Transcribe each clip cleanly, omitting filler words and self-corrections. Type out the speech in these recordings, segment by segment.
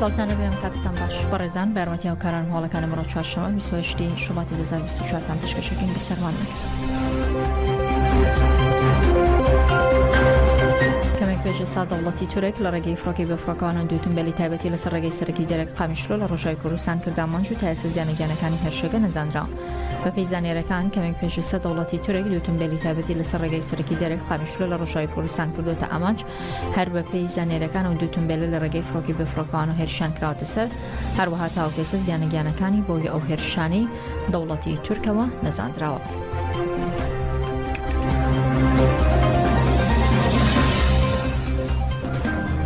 ساڵتانە بێم کاتتان باش بەڕێزان بەرمەتی هاوکاران هەواڵەکانە مرۆ چوارشەمە 28 شوباتی 2024 تان پێشکەشەکەین بەسەرمان کەمێک پێشەسا دەوڵەتی تورک لە ڕێگەی فڕۆکەی بەفڕۆکەوانە دووتونبێلی تایبەتی لەسەر ڕێگەی سەرەکی دەرەک قامیشلۆ لە ڕۆژاوی کوردستان کردامانج و تایسە زیانەگیانەکانی هێرشەکە نەزانراوە. بە پێی زانێرەکان کەمێک پێشەسا دەوڵەتی تورک دووتونبێلی تایبەتی لەسەر ڕێگەی سەرەکی دەرەک قامیشلۆ لە ڕۆژاوی کوردستان کردوتە ئامانج هەر بە پێی زانێرەکان و دووتونبێلە لە ڕێگەی فڕۆکی بەفڕۆکەوان و هێرشان کراوەتە سەر، هەروەها تاوکێسە زیانەگیانەکانی بۆی ئەو هێرشانەی دەوڵەتی تورکەوە نەزانراوە.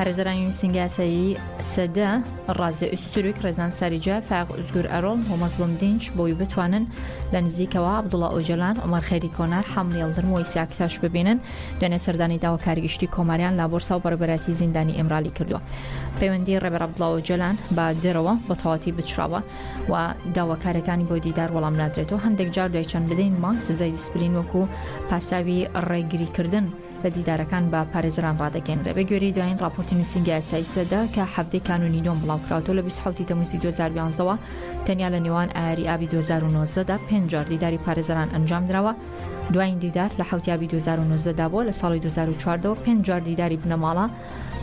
پارێزەرانی نووسینگە یاسایی سەدە ڕازێ ئوستورک ڕێزان ساریجا فاق ئوزگور ئەرۆڵ و مەزلوم دینچ بۆی بتوانن لە نزیکەوە عەبدوڵڵا ئۆجەلان عومەر خەیری کۆنار حەمڵی هەڵدرمەوەی سیاکتاش ببینن دوێنێ سەردانی داواکاری گشتی کۆماریان لا بۆرسا و بەڕێبەراتی زیندانی ئێمرالی کردووە. پەیوەندی ڕێبەر عەبدوڵڵا ئۆجەلان بە دێرەوە بە تەواتی بچراوە و داواکارەکانی بۆ دیدار وەڵام نادرێتەوە. هەندێک جار دوای چەند بدەین مانگ سزای دیسپلین وەکو پاساوی ڕێگریکردن لە دیدارەکان بە پارێزەران ڕادەگەێنرێ. بە گوێرەی دوایین راپۆرتی نووسینگە یاسایی سەدا کە هەفتەی کانونی نۆم بڵاوکراوەوە لە 27 تەموزی 2011ەوە تەنیا لە نێوان ئایاری ئابی 2019دا 5 جار دیداری پارێزەران ئەنجام درراوە. دوایین دیدار لە حوتی ئابی 2019دا بووە. لە ساڵی 2014ەوە 5 جار دیداری بنەماڵە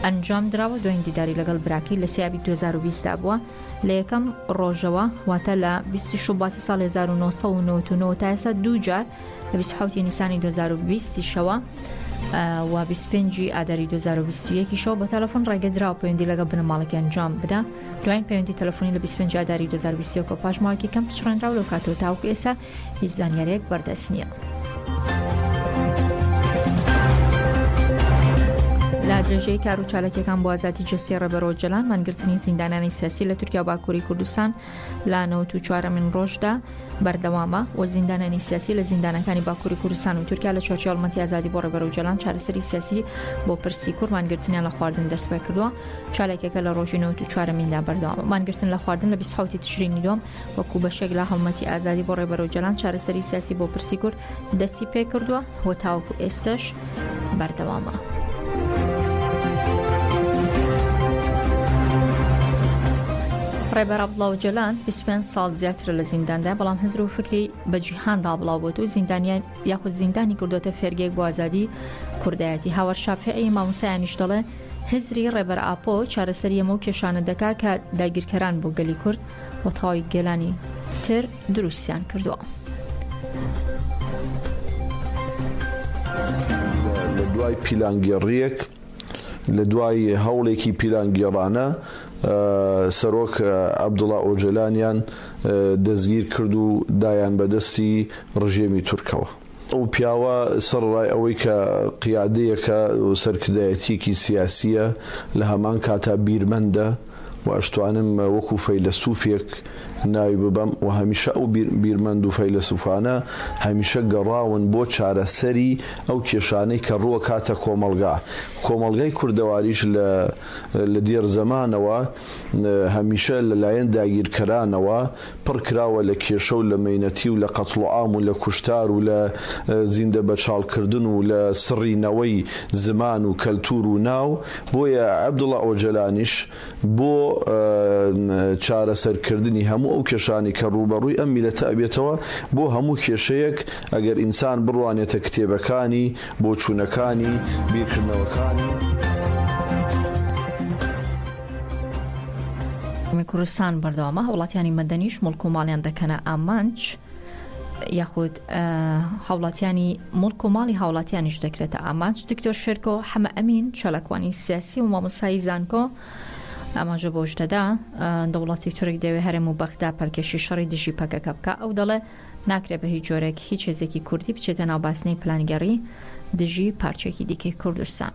ئەنجام درراوە. دوایین دیداری لەگەڵ براکی لە سیابی 2020دا بووە. لە یەکەم ڕۆژەوە واتە لە 20 شوباتی ساڵ 1999 تا ئێستا 2 جار لە 27 نیسانی 2020 شەوە و 25 ئاداری 2021 شەو بە تەلەفۆن ڕێگەدراوە پەیوەندی لەگە بنەماڵەکە ئەنجام بدە. دوایین پەیوەندی تەلەفۆنی لە 25 ئاداری 2021 پاشماوەکی کەم پچڕێنراوە لەو کاتەوە تاوەکو ئێستا هیچ زانیاریەک بەردەست نییە. لە درێژەی کار و چالەکیەکان بۆ ئازادی جەستی ڕێبەر ئۆجەلان مانگرتنی زیندانانی سیاسی لە تورکیا و باکووری کوردستان لە 94مین ڕۆژدا بەردەوامە و زیندانانی سیاسی لە زیندانەکانی باکووری کوردستان و تورکیا لە چوارچێوە هەڵمەتی ئازادی بۆ ڕێبەر ئۆجەلان چارەسەری سیاسی بۆ پرسی کورد مانگرتنیان لە خواردن دەست پێ کردووە. چالێکەکە لە ڕۆژی 94میندا بەردەوامە. مانگرتن لە خواردن لە 27 تشرینی دوم وەکو بەشێک لە هەڵمەتی ئازادی بۆ ڕێبەر ئۆجەلان چارەسەری سیاسی بۆ پرسی کورد دەستی پێ کردووە و تاوەکو ئێستاش بەردەوامە. ڕێبەر عەبدوڵڵا ئۆجەلان 25 ساڵ زیاتر لە زینداندا، بەڵام هزر و فکری بە جیهاندا بڵاو بۆت و زیندانیان یاخود زیندانی کردوتە فێرگەیەک بۆ ئازادی کوردایەتی. هاوەر شافعی مامۆسایانیش دەڵێ هزری ڕێبەر ئاپۆ چارەسەری ئەمە و کێشانە دەکا کە داگیرکەران بۆ گەلی کورد و تەواوی گەلانی تر دروستیان کردووە. لە دوای پیلانگێڕیەک لە دوای هەوڵێکی پیلانگێڕانە سەرۆک عەبدوڵڵا ئۆجەلانیان دەستگیر کرد و دایان بەدەستی ڕژێمی تورکەوە. ئەو پیاوە سەرڕای ئەوەی کە قیادەیەکە و سەرکردایەتیەکی سیاسیە لە هەمان کاتا بیرمەندە و ئەشتوانم وەکو فەیلسوفێک ناوی ببەم و هەمیشە ئەو بیرمەند و فەیلسوفانە هەمیشە گەڕاون بۆ چارەسەری ئەو کێشانەی کە ڕووە کاتە کۆمەڵگای کوردەواریش لە دێر زەمانەوە هەمیشە لەلایەن داگیرکەرانەوە پڕ کراوە لە کێشە و لە مەینەتی و لە قەتڵ و عام و لە کوشتار و لە زیندە بەچاڵکردن و لە سڕینەوەی زمان و کەلتور و ناو. بۆیە عەبدوڵڵا ئۆجەلانیش بۆ چارەسەرکردنی هەموو ئەو کێشانی کە ڕوبەڕووی ئەم میلەتە ئەبێتەوە بۆ هەموو کێشەیەک ئەگەر ئینسان بڕوانێتە کتێبەکانی بۆ چوونەکانی بیرکردنەوەکانی. کوردستان بەردەوامە هەوڵاتیانی مەدەنیش مڵک و ماڵیان دەکەنە ئامانج یاخود هەوڵاتیانی مڵک و ماڵی هاوڵاتیانیش دەکرێتە ئامانج. دکتۆر شێرکۆ حەمە ئەمین چالاکوانی سیاسی و مامۆسایی زانکۆ ئاماژە بۆش دەدا دەوڵەتی تورک دەوێت هەرێم و بەغدا پەرکەشی شەڕی دژی پەکەکە بکە. ئەو دەڵێ ناکرێت بە هیچ جۆرێک هیچ هێزێکی کوردی بچێتە ناو باسنەی پلانگەڕی دژی پارچێکی دیکەی کوردستان.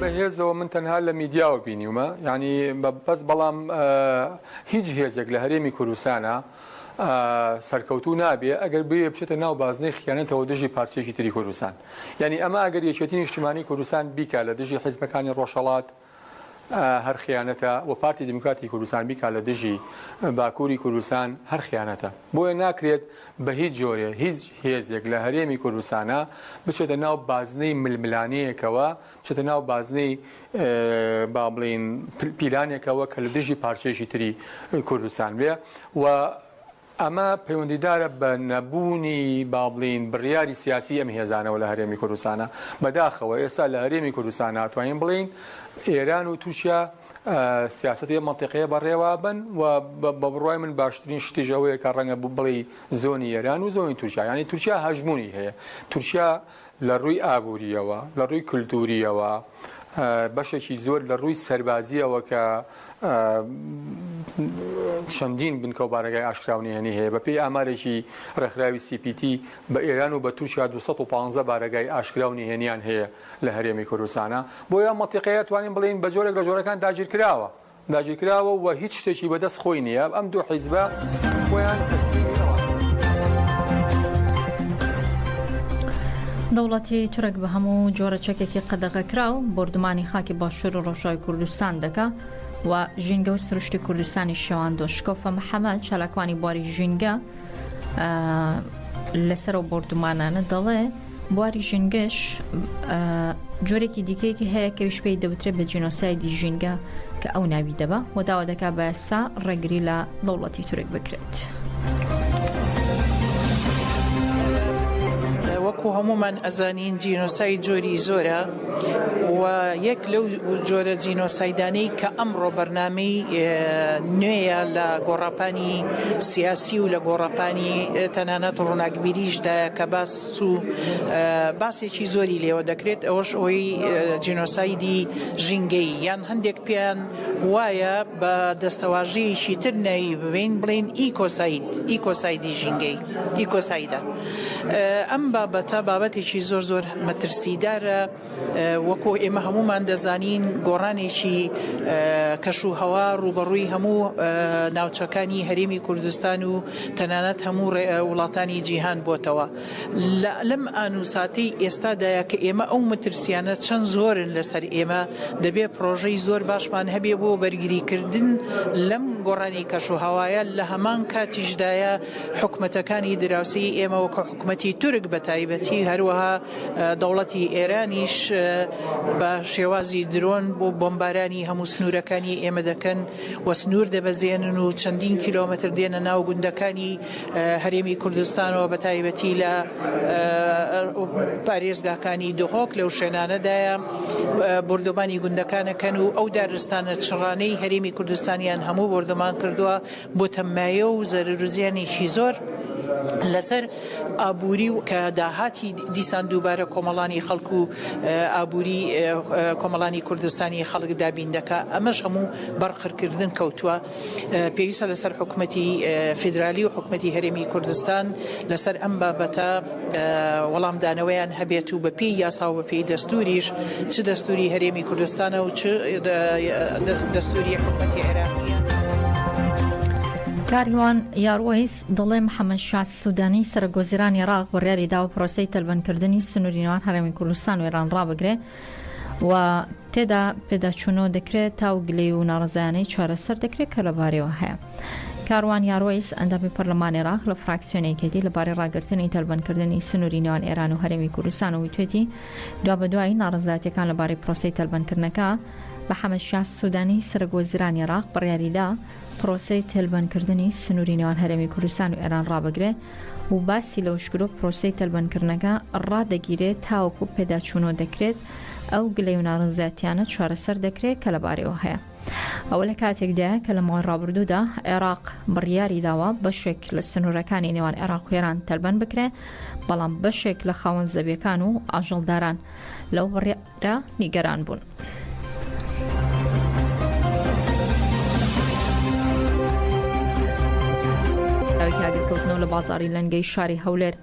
بەهێزەوە من تەنها لە میدیاوە بینیومە، یعنی بەس بەڵام هیچ هێزێک لە هەرێمی کوردستانە سەرکەوتوو نابێ ئەگەر بێ بچێتە ناو بازنەی خیانەتەوە دژی پارچێکی تری کوردستان. یعنی ئەمە ئەگەر یەکێتی نیشتیمانی کوردستان بیکە لە دژی حیزبەکانی ڕۆژهەڵات هەر خیانەتە و پارتی دموکراتی کوردستان بیکا لە دژی باکووری کوردستان هەر خیانەتە بۆیە ناکرێت بە هیچ جۆرێ هیچ هێزێک لە هەرێمی کوردستانە بچێتە ناو بازنەی ململانەیەکەوە بچێتە ناو بازنەی با بڵین پیلانێکەوە کە لە دژی پارچەیەکی تری کوردستان بێ و ئەمە پەیوەندیدارە بە نەبوونی با بڵین بڕیاری سیاسی ئەم هێزانەوە لە هەرێمی کوردستانە بەداخەوە ئێستا لە هەرێمی کوردستان ناتوانین بڵین ئێران و تووشیا سیاسەتی مەنتیقەیە بەڕێوە بن و بە بڕوای من باشترین شتیش ئەوەیە کە ڕەنگە بڵێ زۆنی ئێران و زۆنی تورکیا یعنی تورکیا هەژمونی هەیە تورکیا لە ڕووی ئابووریەوە لە ڕووی کولتوریەوە بەشێکی زۆر لە ڕووی سەربازیەوە کە چەندین بنکە و بارگای ئاشکراونی هەنی هەیە بە پێی ئامارێکی ڕێکخراوی CPT بە ئێران و بە تورکیا 215 بارگای ئاشکراونی هێنیان هەیە لە هەرێمی کوردستانە بۆیە مەنتیقەیە توانین بڵین بە جۆرێک لە جۆرەکان داگیرکراوە و هیچ شتێکی بەدەست خۆی نییە ئەم دوو حیزبە خۆیان تەسلیمەوە. دەوڵەتی تورک بە هەموو جۆرە چەکێکی قەدەغەکراو بردومانی خاکی باشوور و ڕۆژاوی کوردستان دەکا و ژینگە و سروشتی کوردستانی شەواندۆ شکۆفە محەممەد چالاکوانی بواری ژینگە لەسەر و بردومانانە دەڵێ بواری ژینگەش جۆرێکی دیکەیەکی هەیە کەویش پێی دەوترێت بە جینۆسایدی ژینگە کە ئەو ناوی دەبە و داوا دەکا بە ئێستا ڕێگری لە دەوڵەتی تورک بکرێت. وەکو هەمومان ئەزانین جینۆساید جۆری زۆرە و یەک لەو جۆرە جینۆسایدانەی کە ئەمڕۆ بەرنامەی نوێیە لە گۆڕاپانی سیاسی و لە گۆڕاپانی تەنانەت ڕووناکبیریشدایە کە باس و باسێکی زۆری لێوە دەکرێت ئەوەش ئەوەی جینۆسایدی ژینگەی یان هەندێک پێیان وایە بە دەستەواژەیەکی تر ناوی ببین بڵێن ئیکۆسایدی ژینگەی ئیکۆسایدە. ئەم بابەتە بابەتێکی زۆر مەترسیدارە وەکو ئێمە هەمومان دەزانین گۆڕانێکی کەشوهەوا ڕوبەڕووی هەموو ناوچەکانی هەرێمی کوردستان و تەنانەت هەموو وڵاتانی جیهان بۆتەوە. لەم ئانوساتەی ئێستادایە کە ئێمە ئەو مەترسیانە چەند زۆرن لەسەر ئێمە دەبێت پرۆژەی زۆر باشمان هەبێ بۆ بەرگریکردن لەم گۆڕانی کەشوهەوایە لە هەمان کاتیشدایە حکومەتەکانی دراوسەی ئێمە وەکو حکومەتی تورک بە تایبەتی هەروەها دەوڵەتی ئێرانیش بە شێوازی درۆن بۆ بۆمبارانی هەموو سنوورەکانی ئێمە دەکەن و سنوور دەبەزێنن و چەندین کیلۆمەتر دێنە ناو گوندەکانی هەرێمی کوردستانەوە بە تایبەتی لە پارێزگاکانی دهۆک لەو شوێنانەدایە بردومانی گوندەکانەکەن و ئەو دارستانە چڕانەی هەرێمی کوردستانیان هەموو بردومان کردووە بۆ تەمایە و زەرروزیانێکی زۆر لەسەر ئابووری و کە داهاتی دیسان دووبارە کۆمەڵانی خەڵک و ئابووری کۆمەڵانی کوردستانی خەڵک دابین دەکا ئەمەش هەموو بەرخڕکردن کەوتووە. پێویستە لەسەر حکومەتی فیدرالی و حکومەتی هەرێمی کوردستان لەسەر ئەم بابەتە وەڵامدانەوەیان هەبێت و بە پێی یاسا و بە پێی دەستوریش چ دەستوری هەرێمی کوردستانە و چ دەستوری حکومەتی عێراقیە. کاریوان یاڕوەیس دەڵێ محەممەد شاه سوودانی سەرۆکوەزیرانی عێراق بڕیاری داوە پرۆسەی تەلبەندکردنی سنووری نێوان هەرێمی کوردستان و ئێران ڕابگرێ و تێدا پێداچوونەوە دەکرێت تاو گلەی و ناڕزایانەی چارەسەر دەکرێت کە لەبارەوە هەیە. کاروان یاڕوەیس ئەندامی پەرلەمانی عێراق لە فراکسیۆنێکێتی لەبارەی ڕاگررتنی تەلبەندکردنی سنووری نێوان ئێران و هەرێمی کوردستان و توێتی دوا بەدوای ناڕزایەتیەکان لەبارەی پرۆسەی تەلبەندکردنەکە محەممەد شاه سوودانی سەرۆکوەزیرانی عێراق بڕیاریدا پرۆسەی تەلبەندکردنی سنووری نێوان هەرێمی کوردستان و ئێران ڕابگرێ و باسی لەوشکرۆ پرۆسەی تەلبەندکردنەکە ڕادەگیرێت تاوەکو پێداچوونەوە دەکرێت ئەو گلەی و ناڕزایەتیانە چارەسەر دەکرێت کە لەبارەوە هەیە. ئەوە لە کاتێکدا کە لە ماوەی ڕابردوودا عێراق بڕیاری داوە بەشێک لە سنوورەکانی نێوان عێراق و ئێران تەلبەند بکرێت بەڵام بەشێک لە خاوەن زەویەکان و ئاژەڵداران لەو بڕیارە نیگەران بوون. ئاگرکەوتنەوە لە بازاری لەنگەی شاری هەولێر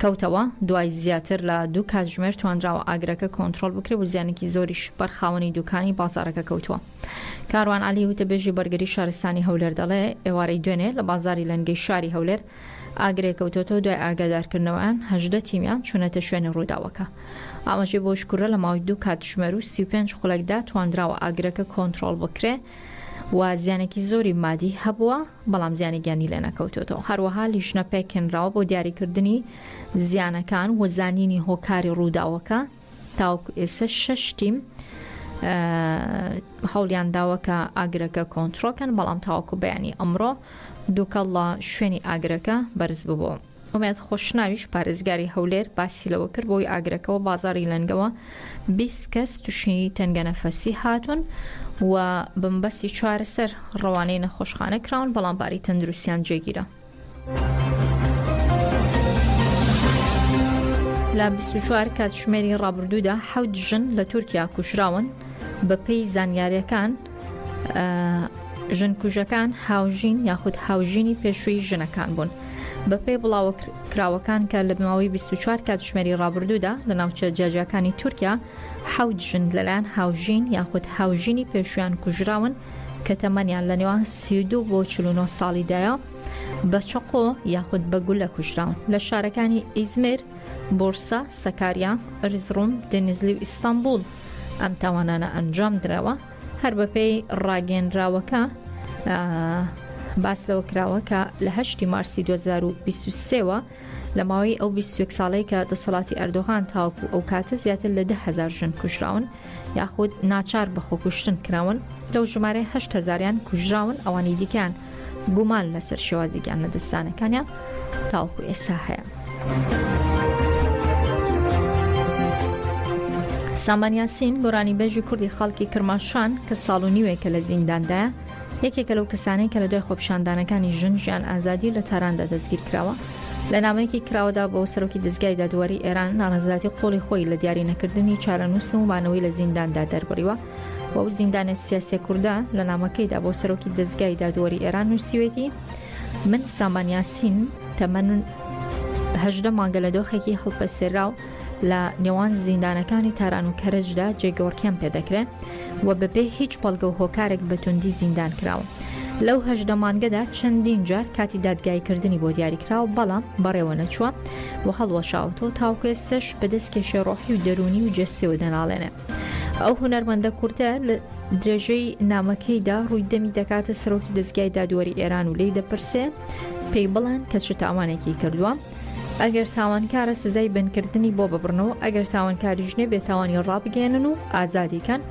کەوتەوە دوای زیاتر لە 2 کاتژمێر توانراوە ئاگرەکە کۆنتترۆل بکرێ و زیانێکی زۆریش بەرخاوەنی دوکانی بازارەکە کەوتووە. کاروان علی وتەبێژی بەرگری شارستانی هەولێر دەڵێ ئێوارەی دوێنێ لە بازاری لەنگەی شاری هەولێر ئاگرێ کەوتۆتەوە دوای ئاگادارکردنەوەیان 18 تیمیان چوونەتە شوێنی ڕووداوەکە. ئاماژەی بۆ شکورە لە ماوەی 2 کاتژمێر و 35 خولەکدا توانراوە ئاگرەکە کۆنتترۆل بکرێ و زیانێکی زۆری مادی هەبووە بەڵام زیانی گیانی لێ نەکەوتۆتەوە. هەروەها لیژنە پێکێنراوە بۆ دیاریکردنی زیانەکان و زانینی هۆکاری ڕووداوەکە تاوەکو ئێستا 6 تیم هەوڵیان داوەکە ئاگرەکە کۆنتترۆکەن بەڵام تاوەکو بەیانی ئەمڕۆ دووکەڵ لە شوێنی ئاگرەکە بەرز ببووە. ئومێد خۆشناویش پارێزگاری هەولێر باسی لەوە کرد بۆی ئاگرەکەەوە بازاری لەنگەوە 20 کەس تووشینی تەنگەنەفەسی هاتوون و بمبەستی چارەسەر ڕەوانەی نەخۆشخانە کراون بەڵام باری تەندروستیان جێگیرە. لە 24 کاتژمێری ڕابردوودا 7 ژن لە تورکیا کوژراون بەپێی زانیاریەکان ژن کوژەکان هاوژین یاخود هاوژینی پێشووی ژنەکان بوون. بەپێی بڵاو کراوەکان کە لە ماوەی 24 کاتژمێری ڕابردوودا لە ناوچە جیاجیەکانی تورکیا 7 ژن لەلایەن هاوژین یاخود هاوژینی پێشویان کوژراون کە تەمەنیان لە نێوان 32 بۆ 49 ساڵیدایە بە چەقۆ یاخود بە گولە کوژراون لە شارەکانی ئیزمیر، بۆرسا، سەکاریا، ئەرزڕوم، دێنیزلی و ئیستانبول. ئەم تاوانانە ئەنجام درراوە هەر بەپێی ڕاگەنراوەکە باس لەوە کراوە کە لە 8 مارسی 2023ەوە لە ماوەی ئەو 21 ساڵەی کە دەسەڵاتی ئەردۆغان تاوەکو ئەو کاتە زیاتر لە 10,000 ژن کوژراون یاخود ناچار بە خۆکوشتن کراون. لەو ژمارە 8,000یان کوژراون ئەوانی دیکەیان گومان لەسەر شێوازیگیان لە دەستانەکانیان تاوەکو ئێستا هەیە. سامان یاسین گۆرانی بەژی کوردی خەڵکی کرماشان کە ساڵ و نیوێکە لە زینداندایە یەکێکە لەو کەسانەی کە لە دوای خۆپیشاندانەکانی ژن ژیان ئازادی لە تاراندا دەستگیر کراوە. لە نامەیەکی کراوەدا بۆ سەرۆکی دەستگای دادوەری ئێران ناڕەزاتی قۆڵی خۆی لە دیاری نەکردنی چارەنووس و مانەوەی لە زینداندا دەربڕیوە و ئەو زیندانە سیاسی کوردە لە نامەکەیدا بۆ سەرۆکی دەستگای دادوەری ئێران نووسیوێتی من سامان یاسین تەمەن 18 مانگە لە دۆخێکی هەڵپەسێراو لە نێوان زیندانەکانی تاران و کەرەجدا جێگەوەرکیان پێدەکرێت و بەبێ هیچ پەڵگە و هۆکارێک بەتوندی زیندان کراوە. لەو 18 مانگەدا چەندین جار کاتی دادگایکردنی بۆ دیاریکراوە بەڵام بەڕێوە نەچووە و هەڵوەشاوەتەوە تاوکێ سەش بەدەست کێشە ڕۆحی و دەرونی و جەستەوە دەناڵێنێ. ئەو هونەرمەندە کوردە لە درێژەی نامەکەیدا ڕووی دەمی دەکاتە سەرۆکی دەستگای دادوەری ئێران و لێی دەپرسێ پێی بڵێن کە چ تاوانێکی کردووە. ئەگەر تاوانکارە سزای بنکردنی بۆ ببڕنەوە ئەگەر تاوانکاریش نێ بێتاوانی ڕابگەێنن و ئازادیکەن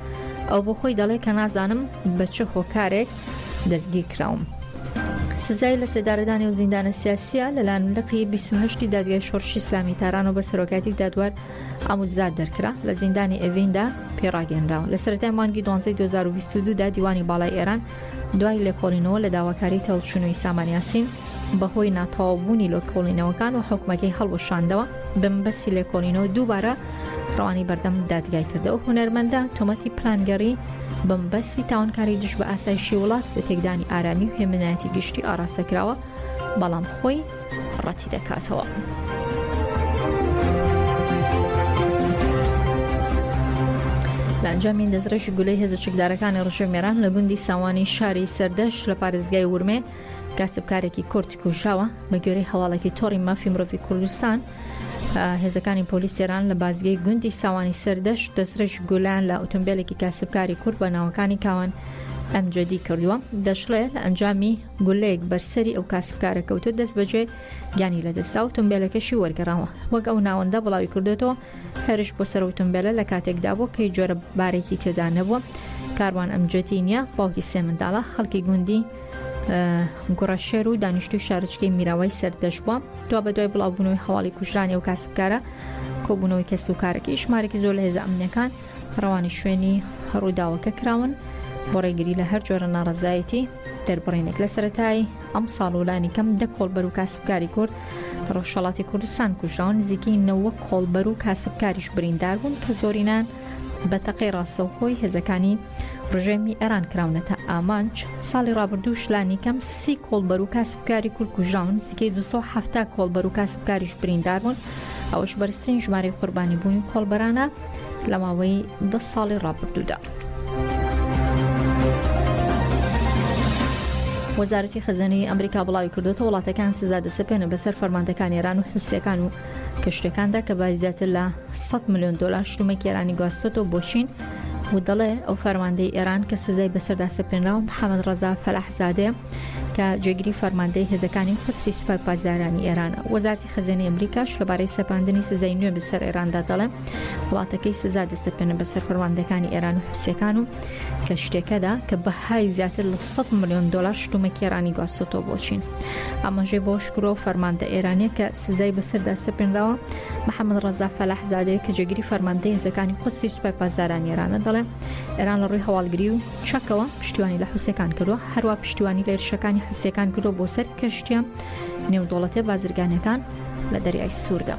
ئەو بۆ خۆی دەڵێ کە نازانم بە چه هۆکارێک دەستگیر کراوم. سزای لە سێدارەدانی و زیندانە سیاسیە لەلایەن لقی 28 دادگای شۆڕشی سامی تاران و بە سەرۆکاتی دادوەر ئاموزاد دەرکرا لە زیندانی ئێڤیندا پێڕاگەنراوە. لە سەرەتای مانگی 12 2022دا دیوانی باڵای ئێران دوای لێکۆڵینەوە لە داواکاری تەڵشونەوەی سامان یاسین بەهۆی ناتەواوبوونی لێکۆڵینەوەکان و حکومەکەی هەڵوەشاندەوە بمبەستی لێکۆڵینەوە دووبارە ڕەوانی بەردەم دادگای کردەوە. هونەرمەندە تۆمەتی پلانگەڕی بمبەستی تاوانکاری دش بە ئاسایشی وڵات بە تێکدانی ئارامی و هێمنایەتی گشتی ئاراستەکراوە بەڵام خۆی ڕەتی دەکاتەوە. لە ئەنجامین دەستڕێژی گولەی هێزە چەکدارەکانی ڕژێمێران لە گوندی ساوانی شاری سەردەش لە پارێزگای ورمێ کاسبکارێکی کورد کوژراوە بە گوێرەی هەواڵێکی تۆڕی مافی مرۆڤی کوردستان. هێزەکانی پۆلیس ئێران لە بازگەی گوندی ساوانی سەردەش دەستڕێژی گولان لە ئۆتۆمبیلێکی کاسبکاری کورد بە ناوەکانی کاوان ئەمجدی کردووە. دەشڵێ لە ئەنجامی گولەیەک بەرسەری ئەو کاسبکارە کەوتە دەست بەجێ گیانی لەدەستا ئۆتۆمبیلەکەشی وەرگەڕاوە. وەک ئەو ناوەندە بڵاوی کردێتەوە هەرش بۆ سەر ئۆتۆمبیلە لە کاتێکدا بوو کەی جۆرە بارێکی تێدا نەبووە. کاروان ئەمجدی نییە باوکی سێ منداڵە خەڵکی گوندی گوڕەشێر و دانیشتوی شارچکەی میراوای سەردەش بووە. دوا بە دوای بڵاوبوونەوەی هەواڵی کوژرانی و کاسبکارە کۆبوونەوەی کەس و کارەکەی ژمارەی زۆر لە هێزە ئەمنیەکان ڕەوانی شوێنی ڕووداوەکە کراون بۆ ڕێگری لە هەر جۆرە ناڕەزایەتی دەربڕینێک. لە سەرەتای ئەم ساڵ و لانی کەم 10 کۆڵبەر و کاسبکاری کورد ڕۆژهەڵاتی کوردستان کوژراون نزیکی 90 کۆڵبەر و کاسبکاریش بریندار بوون کە زۆرینان بە تەقەی ڕاستەوخۆی هێزەکانی ڕژێمی ئێران کراونەتە ئامانج ساڵی ڕابردوو شلانی کەم 30 کۆڵبەر و کاسبکاری کورد کوژراون نزیکەی 270 کۆڵبەر و کاسبکاریش بریندار بوون ئەوەش بەرزترین ژمارەی قوربانی بوونی کۆڵبەرانە لە ماوەی 10 ساڵی ڕابردوودا. وەزارەتی خەزانەی ئەمریکا بڵاوی کردوتە وڵاتەکان سزا دەسەپێنە بەسەر فەرماندەکان ئێران و حوسیەکان و کەشتەکاندا کە بای زیاتر لە 100 ملیۆن دۆلار شتومەکی ئێرانی گواستۆ بۆچین و دەڵێ ئەو فەرماندەی ئێران کە سزای بەسەردا سەپێنراوە محەممەد ڕەزا فەلاحزادێ کە جێگیری فەرماندەی هێزەکانی قورسی سوپای پاسدارانی ئێرانە. وەزارەتی خەزانەی ئەمریکاش لەبارەی سەپاندنی سزای نوێ بەسەر ئێراندا دەڵێ وڵاتەکەی سزا دەسەپێنە بەسەر فەرماندەکانی ئێران و حوسیەکان و کە شتێکەدا کە بەهای زیاتر لە 100 ملیۆن دۆلار شتومەکی ئێرانی گواستۆ بۆچین. ئاماژەی بۆ شکرۆ فەرماندە ئێرانیە کە سزای بەسەردا سەپێنراوە محەممەد ڕەزا فەلاحزادێ کە جێگیری فەرماندەی هێزەکانی قورسی سوپای پاسدارانی ئێرانە دەڵێ ئێران لە ڕووی هەواڵگری و چەکەوە پشتیوانی لە حوسیەکان کردووە هەروە پشتیوانی لە هێرشەکانی حوسیەکان کردو بۆ سەر کەشتیە نێودوڵەتە بازرگانەکان لە دەریای سووردا.